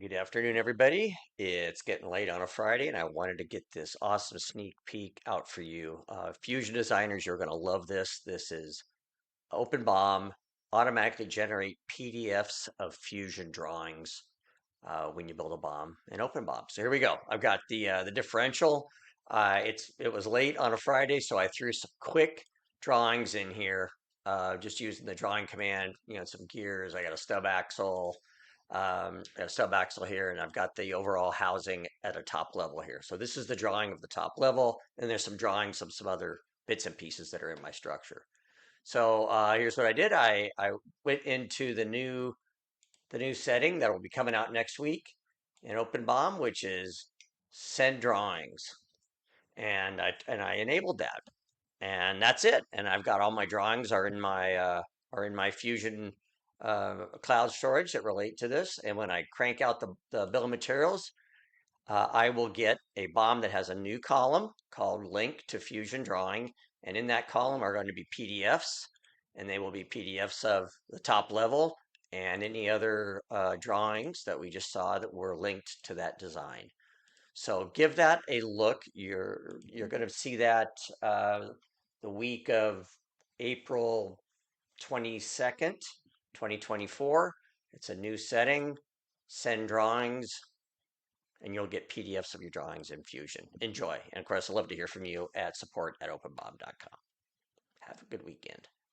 Good afternoon, everybody. It's getting late on a Friday, and I wanted to get this awesome sneak peek out for you. Fusion designers, you're going to love this. This is OpenBOM, automatically generate PDFs of Fusion drawings when you build a bomb in OpenBOM. So here we go. I've got the differential. It was late on a Friday, so I threw some quick drawings in here, just using the drawing command. Some gears. I got a stub axle, a sub axle here, and I've got the overall housing at a top level here. So this is the drawing of the top level, and there's some drawings of some other bits and pieces that are in my structure. So here's what I did. I went into the new setting that will be coming out next week in OpenBOM, which is send drawings, and I enabled that, and that's it. And I've got all my drawings are in my Fusion cloud storage that relate to this. And when I crank out the bill of materials, I will get a BOM that has a new column called Link to Fusion Drawing. And in that column are going to be PDFs, and they will be PDFs of the top level and any other drawings that we just saw that were linked to that design. So give that a look. You're going to see that the week of April 22nd, 2024. It's a new setting. Send drawings, and you'll get PDFs of your drawings in Fusion. Enjoy. And of course, I'd love to hear from you at support@openbom.com. Have a good weekend.